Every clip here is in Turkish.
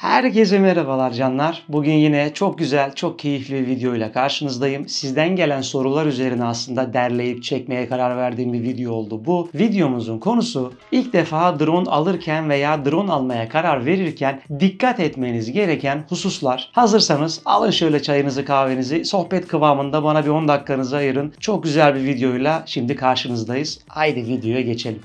Herkese merhabalar canlar. Bugün yine çok güzel, çok keyifli bir videoyla karşınızdayım. Sizden gelen sorular üzerine aslında derleyip çekmeye karar verdiğim bir video oldu. Bu videomuzun konusu ilk defa drone alırken veya drone almaya karar verirken dikkat etmeniz gereken hususlar. Hazırsanız alın şöyle çayınızı kahvenizi, sohbet kıvamında bana bir 10 dakikanızı ayırın. Çok güzel bir videoyla şimdi karşınızdayız. Haydi videoya geçelim.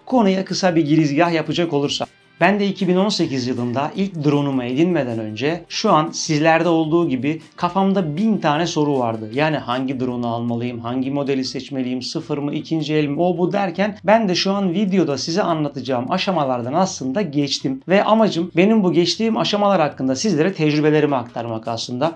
Konuya kısa bir girizgah yapacak olursam. Ben de 2018 yılında ilk drone'umu edinmeden önce şu an sizlerde olduğu gibi kafamda 1000 tane soru vardı. Yani hangi drone'u almalıyım, hangi modeli seçmeliyim, sıfır mı, ikinci el mi, o bu derken ben de şu an videoda size anlatacağım aşamalardan aslında geçtim. Ve amacım benim bu geçtiğim aşamalar hakkında sizlere tecrübelerimi aktarmak aslında.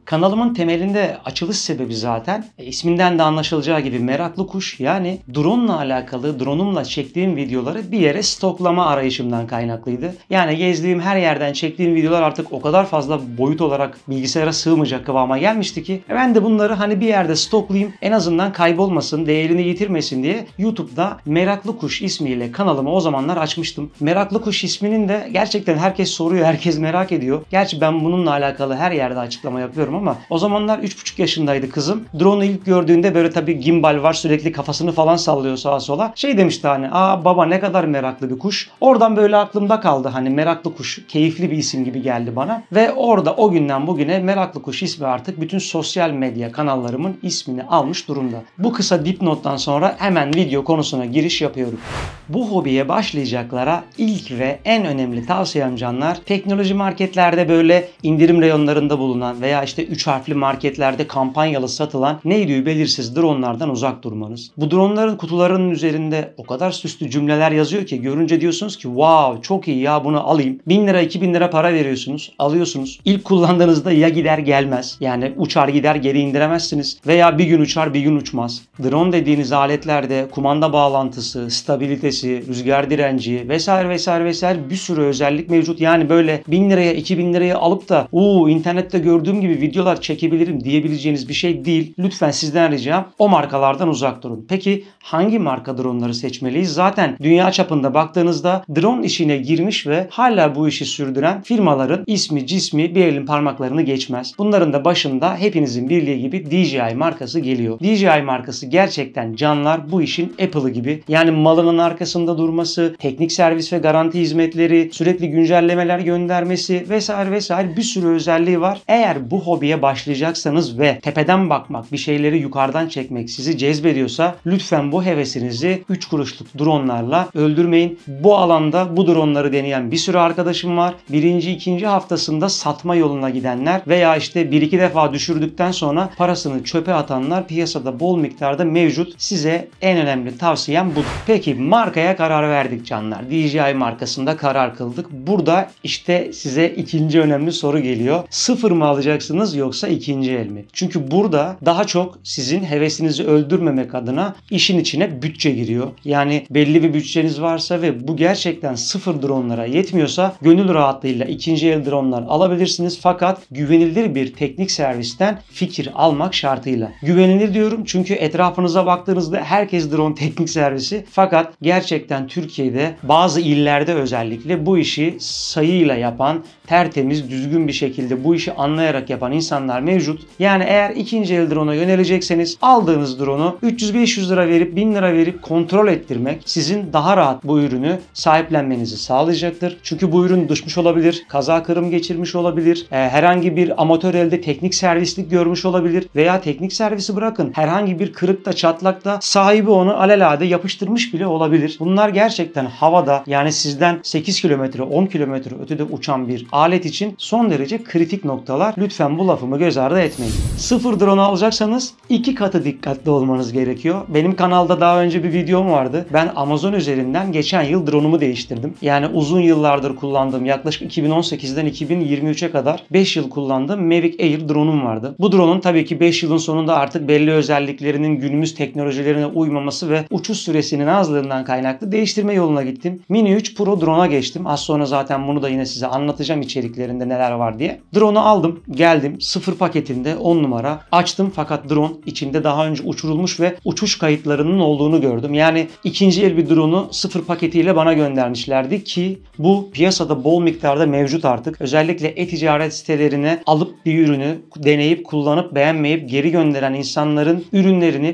Kanalımın temelinde açılış sebebi zaten isminden de anlaşılacağı gibi meraklı kuş, yani drone'la alakalı, drone'umla çektiğim videoları bir yere stoklama arayışımdan kaynaklıydı. Yani gezdiğim her yerden çektiğim videolar artık o kadar fazla boyut olarak bilgisayara sığmayacak kıvama gelmişti ki ben de bunları hani bir yerde stoklayayım, en azından kaybolmasın, değerini yitirmesin diye YouTube'da Meraklı Kuş ismiyle kanalımı o zamanlar açmıştım. Meraklı Kuş isminin de gerçekten herkes soruyor, herkes merak ediyor. Gerçi ben bununla alakalı her yerde açıklama yapıyorum ama o zamanlar 3,5 yaşındaydı kızım. Drone'u ilk gördüğünde böyle tabii gimbal var, sürekli kafasını falan sallıyor sağa sola. Şey demişti hani, aa baba ne kadar meraklı bir kuş. Oradan böyle aklımda kaldı, hani Meraklı Kuş keyifli bir isim gibi geldi bana. Ve orada o günden bugüne Meraklı Kuş ismi artık bütün sosyal medya kanallarımın ismini almış durumda. Bu kısa dipnottan sonra hemen video konusuna giriş yapıyorum. Bu hobiye başlayacaklara ilk ve en önemli tavsiyem canlar, teknoloji marketlerde böyle indirim reyonlarında bulunan veya işte 3 harfli marketlerde kampanyalı satılan neydi belirsiz dronlardan uzak durmanız. Bu dronların kutularının üzerinde o kadar süslü cümleler yazıyor ki görünce diyorsunuz ki wow çok iyi ya, bunu alayım. 1000 lira 2000 lira para veriyorsunuz, alıyorsunuz. İlk kullandığınızda ya gider gelmez, yani uçar gider geri indiremezsiniz veya bir gün uçar bir gün uçmaz. Drone dediğiniz aletlerde kumanda bağlantısı, stabilitesi, rüzgar direnci vesaire vesaire vesaire bir sürü özellik mevcut. Yani böyle 1000 liraya 2000 liraya alıp da internette gördüğüm gibi videolar çekebilirim diyebileceğiniz bir şey değil. Lütfen sizden ricam o markalardan uzak durun. Peki hangi marka droneları seçmeliyiz? Zaten dünya çapında baktığınızda drone işine girmiş ve hala bu işi sürdüren firmaların ismi cismi bir elin parmaklarını geçmez. Bunların da başında hepinizin bildiği gibi DJI markası geliyor. DJI markası gerçekten canlar bu işin Apple'ı gibi. Yani malının arkasında durması, teknik servis ve garanti hizmetleri, sürekli güncellemeler göndermesi vesaire vesaire bir sürü özelliği var. Eğer bu hobiye başlayacaksanız ve tepeden bakmak, bir şeyleri yukarıdan çekmek sizi cezbediyorsa lütfen bu hevesinizi 3 kuruşluk dronlarla öldürmeyin. Bu alanda bu dronları deneyen bir sürü arkadaşım var. Birinci, ikinci haftasında satma yoluna gidenler veya işte 1-2 defa düşürdükten sonra parasını çöpe atanlar piyasada bol miktarda mevcut. Size en önemli tavsiyem bu. Peki markaya karar verdik canlar. DJI markasında karar kıldık. Burada işte size ikinci önemli soru geliyor. Sıfır mı alacaksınız yoksa ikinci el mi? Çünkü burada daha çok sizin hevesinizi öldürmemek adına işin içine bütçe giriyor. Yani belli bir bütçeniz varsa ve bu gerçekten sıfır dronlara yetmiyorsa gönül rahatlığıyla ikinci el dronlar alabilirsiniz. Fakat güvenilir bir teknik servisten fikir almak şartıyla. Güvenilir diyorum çünkü etrafınıza baktığınızda herkes drone teknik servisi. Fakat gerçekten Türkiye'de bazı illerde özellikle bu işi sayıyla yapan, tertemiz, düzgün bir şekilde bu işi anlayarak yapan insanlar mevcut. Yani eğer ikinci el drone'a yönelecekseniz aldığınız drone'u 300-500 lira verip 1000 lira verip kontrol ettirmek sizin daha rahat bu ürünü sahiplenmenizi sağlayacaktır. Çünkü bu ürün düşmüş olabilir, kaza kırım geçirmiş olabilir, herhangi bir amatör elde teknik servislik görmüş olabilir veya teknik servisi bırakın, herhangi bir kırıkta çatlakta sahibi onu alelade yapıştırmış bile olabilir. Bunlar gerçekten havada, yani sizden 8 kilometre 10 kilometre ötede uçan bir alet için son derece kritik noktalar. Lütfen bu lafımı göz ardı etmeyin. Sıfır drone alacaksanız 2 katı dikkatli olmanız gerekiyor. Benim kanalda daha önce bir videom vardı. Ben Amazon üzerinden geçen yıl drone'umu değiştirdim. Yani uzun yıllardır kullandığım, yaklaşık 2018'den 2023'e kadar 5 yıl kullandığım Mavic Air drone'um vardı. Bu drone'un tabii ki 5 yılın sonunda artık belli özelliklerinin günümüz teknolojilerine uymaması ve uçuş süresinin azlığından kaynaklı kaynaklı değiştirme yoluna gittim. Mini 3 Pro drone'a geçtim. Az sonra zaten bunu da yine size anlatacağım içeriklerinde neler var diye. Drone'u aldım, geldim. Sıfır paketinde 10 numara. Açtım fakat drone içinde daha önce uçurulmuş ve uçuş kayıtlarının olduğunu gördüm. Yani ikinci el bir drone'u sıfır paketiyle bana göndermişlerdi ki bu piyasada bol miktarda mevcut artık. Özellikle e-ticaret sitelerine alıp bir ürünü deneyip, kullanıp, beğenmeyip geri gönderen insanların ürünlerini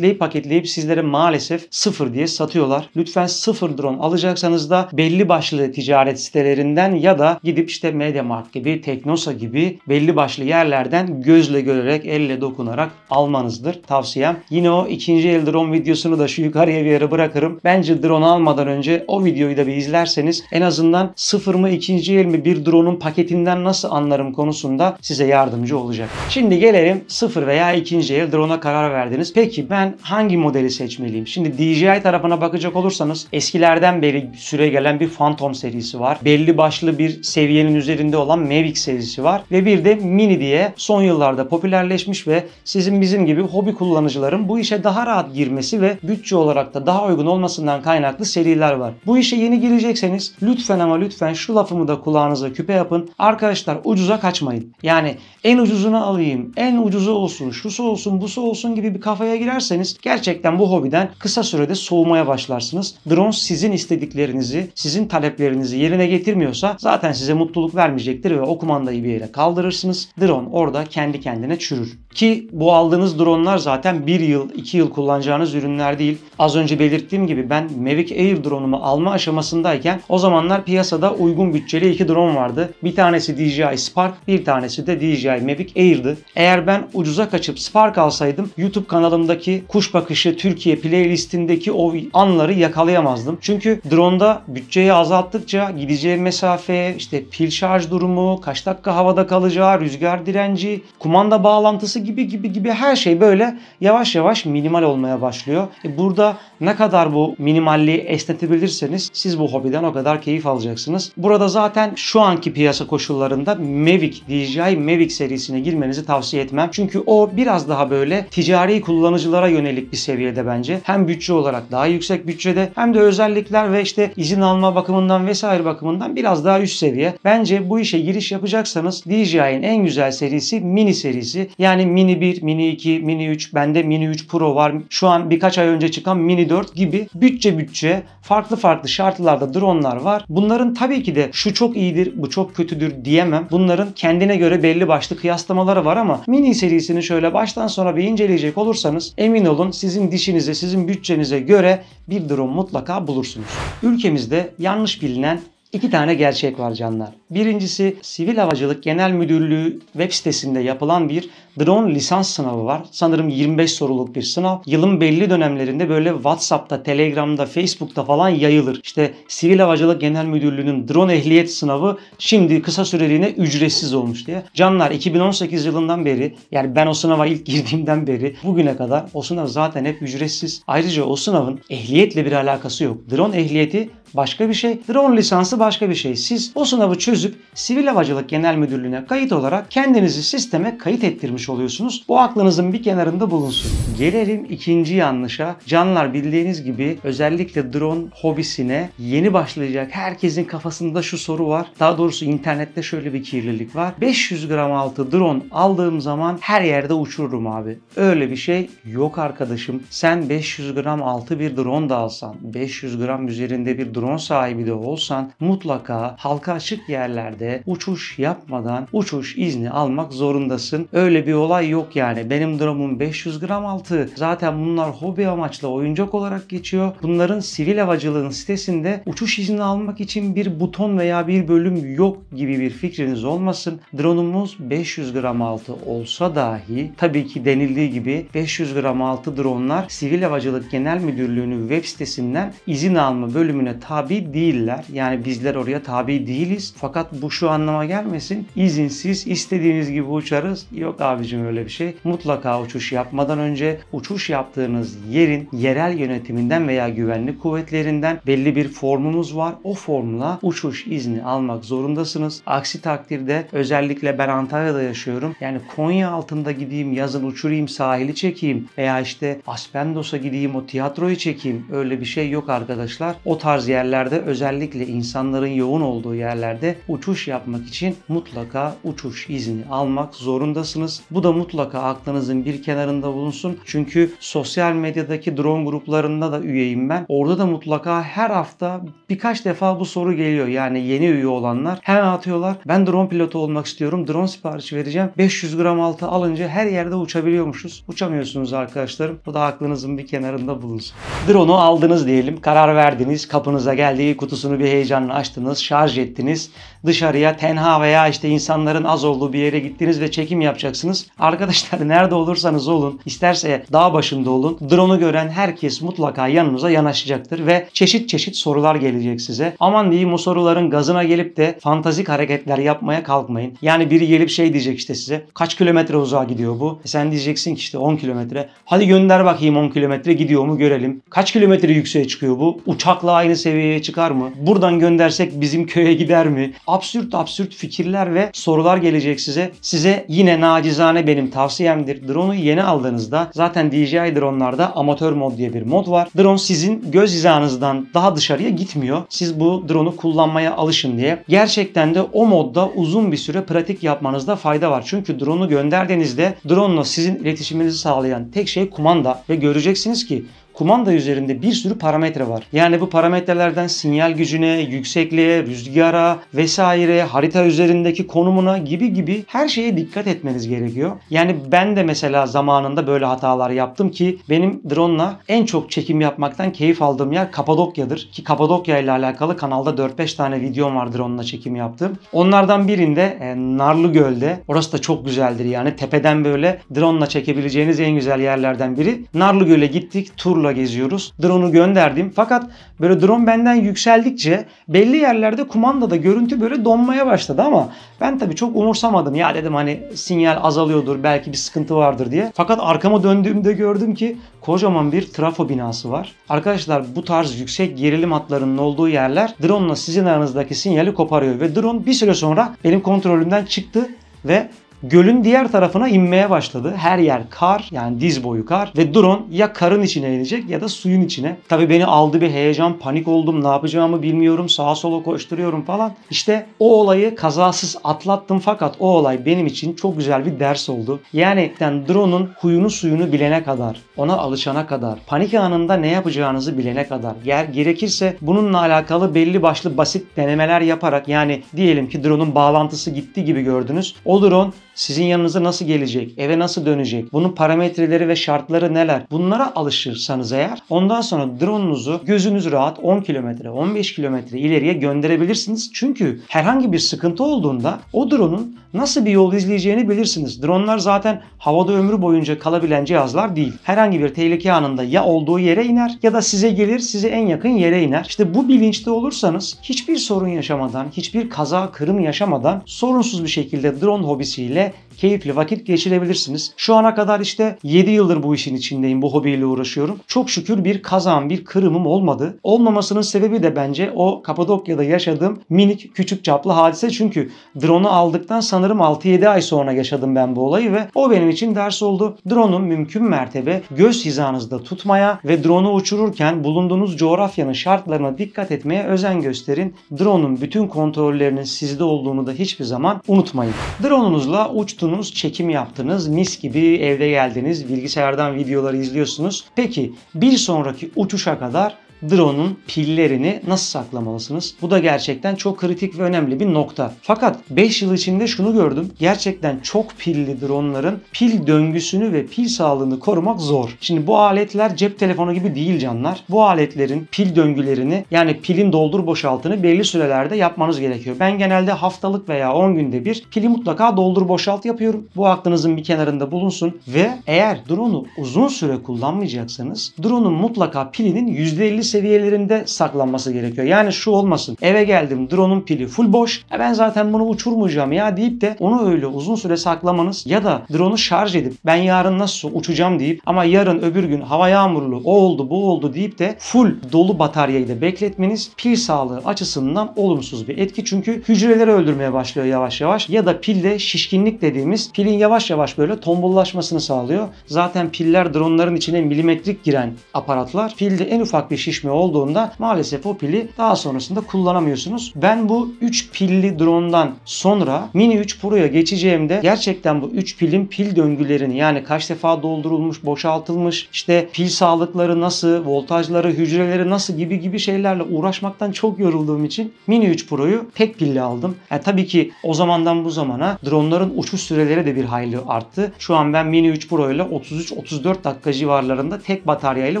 paketleyip sizlere maalesef sıfır diye satıyorlar. Lütfen sıfır drone alacaksanız da belli başlı ticaret sitelerinden ya da gidip işte MediaMarkt gibi, Teknosa gibi belli başlı yerlerden gözle görerek, elle dokunarak almanızdır tavsiyem. Yine o ikinci el drone videosunu da şu yukarıya bir yere bırakırım. Bence drone almadan önce o videoyu da bir izlerseniz en azından sıfır mı ikinci el mi bir drone'un paketinden nasıl anlarım konusunda size yardımcı olacak. Şimdi gelelim sıfır veya ikinci el drone'a karar verdiniz. Peki ben hangi modeli seçmeliyim? Şimdi DJI tarafına bakacak olursanız eskilerden beri süregelen bir Phantom serisi var. Belli başlı bir seviyenin üzerinde olan Mavic serisi var. Ve bir de Mini diye son yıllarda popülerleşmiş ve sizin bizim gibi hobi kullanıcıların bu işe daha rahat girmesi ve bütçe olarak da daha uygun olmasından kaynaklı seriler var. Bu işe yeni girecekseniz lütfen ama lütfen şu lafımı da kulağınıza küpe yapın. Arkadaşlar ucuza kaçmayın. Yani en ucuzunu alayım, en ucuzu olsun, şusu olsun, busu olsun gibi bir kafaya girerseniz gerçekten bu hobiden kısa sürede soğumaya başlarsınız. Drone sizin istediklerinizi, sizin taleplerinizi yerine getirmiyorsa zaten size mutluluk vermeyecektir ve o kumandayı bir yere kaldırırsınız. Drone orada kendi kendine çürür. Ki bu aldığınız dronelar zaten 1 yıl, 2 yıl kullanacağınız ürünler değil. Az önce belirttiğim gibi ben Mavic Air drone'umu alma aşamasındayken o zamanlar piyasada uygun bütçeli 2 drone vardı. Bir tanesi DJI Spark, bir tanesi de DJI Mavic Air'dı. Eğer ben ucuza kaçıp Spark alsaydım YouTube kanalımdaki Kuş Bakışı Türkiye playlistindeki o anları yakalayamazdım. Çünkü drone'da bütçeyi azalttıkça gideceği mesafe, işte pil şarj durumu, kaç dakika havada kalacağı, rüzgar direnci, kumanda bağlantısı gibi her şey böyle yavaş yavaş minimal olmaya başlıyor. Burada ne kadar bu minimalliği esnetebilirseniz siz bu hobiden o kadar keyif alacaksınız. Burada zaten şu anki piyasa koşullarında DJI Mavic serisine girmenizi tavsiye etmem. Çünkü o biraz daha böyle ticari kullanıcılara yönelik bir seviyede bence. Hem bütçe olarak daha yüksek bütçede hem de özellikler ve işte izin alma bakımından vesaire bakımından biraz daha üst seviye. Bence bu işe giriş yapacaksanız DJI'nin en güzel serisi Mini serisi. Yani Mini 1, Mini 2, Mini 3, bende Mini 3 Pro var. Şu an birkaç ay önce çıkan Mini 4 gibi bütçe farklı şartlarda drone'lar var. Bunların tabii ki de şu çok iyidir, bu çok kötüdür diyemem. Bunların kendine göre belli başlı kıyaslamaları var ama Mini serisini şöyle baştan sona bir inceleyecek olursanız emin olun sizin dişinize, sizin bütçenize göre bir drone mutlaka bulursunuz. Ülkemizde yanlış bilinen 2 tane gerçek var canlar. Birincisi Sivil Havacılık Genel Müdürlüğü web sitesinde yapılan bir drone lisans sınavı var. Sanırım 25 soruluk bir sınav. Yılın belli dönemlerinde böyle WhatsApp'ta, Telegram'da, Facebook'ta falan yayılır. İşte Sivil Havacılık Genel Müdürlüğü'nün drone ehliyet sınavı şimdi kısa süreliğine ücretsiz olmuş diye. Canlar 2018 yılından beri, yani ben o sınava ilk girdiğimden beri bugüne kadar o sınav zaten hep ücretsiz. Ayrıca o sınavın ehliyetle bir alakası yok. Drone ehliyeti başka bir şey, drone lisansı başka bir şey. Siz o sınavı çözüp Sivil Havacılık Genel Müdürlüğü'ne kayıt olarak kendinizi sisteme kayıt ettirmiş oluyorsunuz. Bu aklınızın bir kenarında bulunsun. Gelelim ikinci yanlışa. Canlar bildiğiniz gibi özellikle drone hobisine yeni başlayacak herkesin kafasında şu soru var. Daha doğrusu internette şöyle bir kirlilik var. 500 gram altı drone aldığım zaman her yerde uçururum abi. Öyle bir şey yok arkadaşım. Sen 500 gram altı bir drone da alsan, 500 gram üzerinde bir drone sahibi de olsan mutlaka halka açık yerlerde uçuş yapmadan uçuş izni almak zorundasın. Öyle bir olay yok yani. Benim drone'um 500 gram altı. Zaten bunlar hobi amaçlı oyuncak olarak geçiyor. Bunların sivil havacılığın sitesinde uçuş izni almak için bir buton veya bir bölüm yok gibi bir fikriniz olmasın. Drone'umuz 500 gram altı olsa dahi tabii ki denildiği gibi 500 gram altı drone'lar Sivil Havacılık Genel Müdürlüğü'nün web sitesinden izin alma bölümüne tabi değiller. Yani bizler oraya tabi değiliz. Fakat Fakat bu şu anlama gelmesin. İzinsiz istediğiniz gibi uçarız. Yok abicim öyle bir şey. Mutlaka uçuş yapmadan önce uçuş yaptığınız yerin yerel yönetiminden veya güvenlik kuvvetlerinden belli bir formumuz var. O formla uçuş izni almak zorundasınız. Aksi takdirde özellikle ben Antalya'da yaşıyorum. Yani Konya altında gideyim yazın uçurayım sahili çekeyim veya işte Aspendos'a gideyim o tiyatroyu çekeyim. Öyle bir şey yok arkadaşlar. O tarz yerlerde özellikle insanların yoğun olduğu yerlerde uçuş yapmak için mutlaka uçuş izni almak zorundasınız. Bu da mutlaka aklınızın bir kenarında bulunsun. Çünkü sosyal medyadaki drone gruplarında da üyeyim ben. Orada da mutlaka her hafta birkaç defa bu soru geliyor. Yani yeni üye olanlar hemen atıyorlar. Ben drone pilotu olmak istiyorum. Drone siparişi vereceğim. 500 gram altı alınca her yerde uçabiliyormuşuz. Uçamıyorsunuz arkadaşlarım. Bu da aklınızın bir kenarında bulunsun. Drone'u aldınız diyelim. Karar verdiniz. Kapınıza geldi. Kutusunu bir heyecanla açtınız. Şarj ettiniz. Dışarıya tenha veya işte insanların az olduğu bir yere gittiniz ve çekim yapacaksınız. Arkadaşlar nerede olursanız olun, isterse dağ başında olun, drone'u gören herkes mutlaka yanınıza yanaşacaktır ve çeşit çeşit sorular gelecek size. Aman diyeyim o soruların gazına gelip de fantastik hareketler yapmaya kalkmayın. Yani biri gelip şey diyecek işte size, kaç kilometre uzağa gidiyor bu? Sen diyeceksin ki işte 10 kilometre. Hadi gönder bakayım 10 kilometre gidiyor mu görelim. Kaç kilometre yükseğe çıkıyor bu? Uçakla aynı seviyeye çıkar mı? Buradan göndersek bizim köye gider mi? Absürt absürt fikirler ve sorular gelecek size. Size yine nacizane benim tavsiyemdir. Drone'u yeni aldığınızda zaten DJI drone'larda amatör mod diye bir mod var. Drone sizin göz hizanızdan daha dışarıya gitmiyor. Siz bu drone'u kullanmaya alışın diye. Gerçekten de o modda uzun bir süre pratik yapmanızda fayda var. Çünkü drone'u gönderdiğinizde drone'la sizin iletişiminizi sağlayan tek şey kumanda ve göreceksiniz ki kumanda üzerinde bir sürü parametre var. Yani bu parametrelerden sinyal gücüne, yüksekliğe, rüzgara vesaire, harita üzerindeki konumuna gibi her şeye dikkat etmeniz gerekiyor. Yani ben de mesela zamanında böyle hatalar yaptım ki benim drone'la en çok çekim yapmaktan keyif aldığım yer Kapadokya'dır. Ki Kapadokya ile alakalı kanalda 4-5 tane videom var drone'la çekim yaptığım. Onlardan birinde Narlıgöl'de. Orası da çok güzeldir yani. Tepeden böyle drone'la çekebileceğiniz en güzel yerlerden biri. Narlıgöl'e gittik. Turla geziyoruz. Drone'u gönderdim. Fakat böyle drone benden yükseldikçe belli yerlerde kumandada görüntü böyle donmaya başladı ama ben tabii çok umursamadım. Ya dedim hani sinyal azalıyordur, belki bir sıkıntı vardır diye. Fakat arkama döndüğümde gördüm ki kocaman bir trafo binası var. Arkadaşlar bu tarz yüksek gerilim hatlarının olduğu yerler drone'la sizin aranızdaki sinyali koparıyor ve drone bir süre sonra benim kontrolümden çıktı ve gölün diğer tarafına inmeye başladı. Her yer kar, yani diz boyu kar ve drone ya karın içine inecek ya da suyun içine. Tabii beni aldı bir heyecan, panik oldum, ne yapacağımı bilmiyorum, sağa sola koşturuyorum falan. İşte o olayı kazasız atlattım fakat o olay benim için çok güzel bir ders oldu. Yani drone'un huyunu suyunu bilene kadar, ona alışana kadar, panik anında ne yapacağınızı bilene kadar, gerekirse bununla alakalı belli başlı basit denemeler yaparak, yani diyelim ki drone'un bağlantısı gitti gibi gördünüz. O drone sizin yanınıza nasıl gelecek, eve nasıl dönecek, bunun parametreleri ve şartları neler, bunlara alışırsanız eğer ondan sonra drone'unuzu gözünüz rahat 10 kilometre, 15 kilometre ileriye gönderebilirsiniz. Çünkü herhangi bir sıkıntı olduğunda o drone'un nasıl bir yol izleyeceğini bilirsiniz. Drone'lar zaten havada ömrü boyunca kalabilen cihazlar değil. Herhangi bir tehlike anında ya olduğu yere iner ya da size gelir, size en yakın yere iner. İşte bu bilinçte olursanız hiçbir sorun yaşamadan, hiçbir kaza kırım yaşamadan sorunsuz bir şekilde drone hobisiyle keyifli vakit geçirebilirsiniz. Şu ana kadar işte 7 yıldır bu işin içindeyim, bu hobiyle uğraşıyorum. Çok şükür bir kazam, bir kırımım olmadı. Olmamasının sebebi de bence o Kapadokya'da yaşadığım minik küçük çaplı hadise. Çünkü drone'u aldıktan sanırım 6-7 ay sonra yaşadım ben bu olayı ve o benim için ders oldu. Drone'u mümkün mertebe göz hizanızda tutmaya ve drone'u uçururken bulunduğunuz coğrafyanın şartlarına dikkat etmeye özen gösterin. Drone'un bütün kontrollerinin sizde olduğunu da hiçbir zaman unutmayın. Drone'unuzla uçtunuz, çekim yaptınız, mis gibi evde geldiniz, bilgisayardan videoları izliyorsunuz. Peki bir sonraki uçuşa kadar drone'un pillerini nasıl saklamalısınız? Bu da gerçekten çok kritik ve önemli bir nokta. Fakat 5 yıl içinde şunu gördüm. Gerçekten çok pilli drone'ların pil döngüsünü ve pil sağlığını korumak zor. Şimdi bu aletler cep telefonu gibi değil canlar. Bu aletlerin pil döngülerini, yani pilin doldur boşaltını belli sürelerde yapmanız gerekiyor. Ben genelde haftalık veya 10 günde bir pili mutlaka doldur boşalt yapıyorum. Bu aklınızın bir kenarında bulunsun ve eğer drone'u uzun süre kullanmayacaksanız drone'un mutlaka pilinin %50 seviyelerinde saklanması gerekiyor. Yani şu olmasın. Eve geldim, drone'un pili full boş. Ben zaten bunu uçurmayacağım ya deyip de onu öyle uzun süre saklamanız ya da drone'u şarj edip ben yarın nasıl uçacağım deyip ama yarın öbür gün hava yağmurlu, o oldu bu oldu deyip de full dolu bataryayı da bekletmeniz pil sağlığı açısından olumsuz bir etki. Çünkü hücreleri öldürmeye başlıyor yavaş yavaş ya da pilde şişkinlik dediğimiz pilin yavaş yavaş böyle tombullaşmasını sağlıyor. Zaten piller drone'ların içine milimetrik giren aparatlar. Pilde en ufak bir şişme olduğunda maalesef o pili daha sonrasında kullanamıyorsunuz. Ben bu 3 pilli drone'dan sonra Mini 3 Pro'ya geçeceğimde gerçekten bu 3 pilin pil döngülerini yani kaç defa doldurulmuş, boşaltılmış, işte pil sağlıkları nasıl, voltajları, hücreleri nasıl gibi şeylerle uğraşmaktan çok yorulduğum için Mini 3 Pro'yu tek pilli aldım. Tabii ki o zamandan bu zamana drone'ların uçuş süreleri de bir hayli arttı. Şu an ben Mini 3 Pro ile 33-34 dakika civarlarında tek bataryayla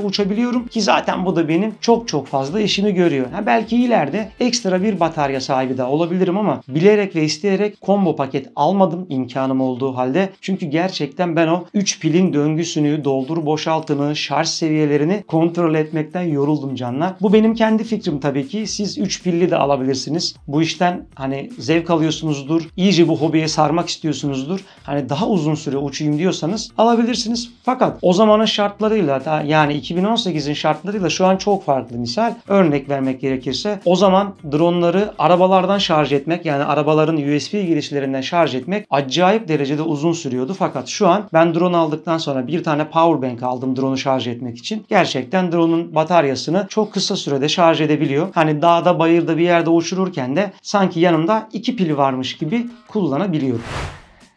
uçabiliyorum ki zaten bu da benim çok fazla işimi görüyor. Belki ileride ekstra bir batarya sahibi daha olabilirim ama bilerek ve isteyerek combo paket almadım imkanım olduğu halde. Çünkü gerçekten ben o 3 pilin döngüsünü, doldur boşaltını, şarj seviyelerini kontrol etmekten yoruldum canlar. Bu benim kendi fikrim tabii ki. Siz 3 pilli de alabilirsiniz. Bu işten hani zevk alıyorsunuzdur. İyice bu hobiye sarmak istiyorsunuzdur. Hani daha uzun süre uçayım diyorsanız alabilirsiniz. Fakat o zamanın şartlarıyla da yani 2018'in şartlarıyla şu an çok farklı. Misal örnek vermek gerekirse o zaman drone'ları arabalardan şarj etmek yani arabaların USB girişlerinden şarj etmek acayip derecede uzun sürüyordu. Fakat şu an ben drone aldıktan sonra bir tane power bank aldım drone'u şarj etmek için. Gerçekten drone'un bataryasını çok kısa sürede şarj edebiliyor. Hani dağda bayırda bir yerde uçururken de sanki yanımda 2 pili varmış gibi kullanabiliyorum.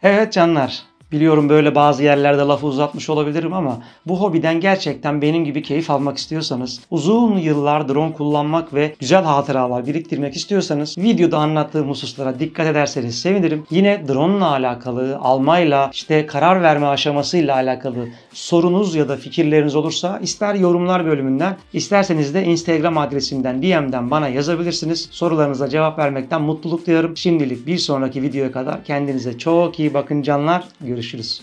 Evet canlar. Biliyorum böyle bazı yerlerde lafı uzatmış olabilirim ama bu hobiden gerçekten benim gibi keyif almak istiyorsanız, uzun yıllar drone kullanmak ve güzel hatıralar biriktirmek istiyorsanız videoda anlattığım hususlara dikkat ederseniz sevinirim. Yine drone ile alakalı, almayla, işte karar verme aşamasıyla alakalı sorunuz ya da fikirleriniz olursa ister yorumlar bölümünden, isterseniz de Instagram adresimden DM'den bana yazabilirsiniz. Sorularınıza cevap vermekten mutluluk duyarım. Şimdilik bir sonraki videoya kadar kendinize çok iyi bakın canlar. Görüşürüz.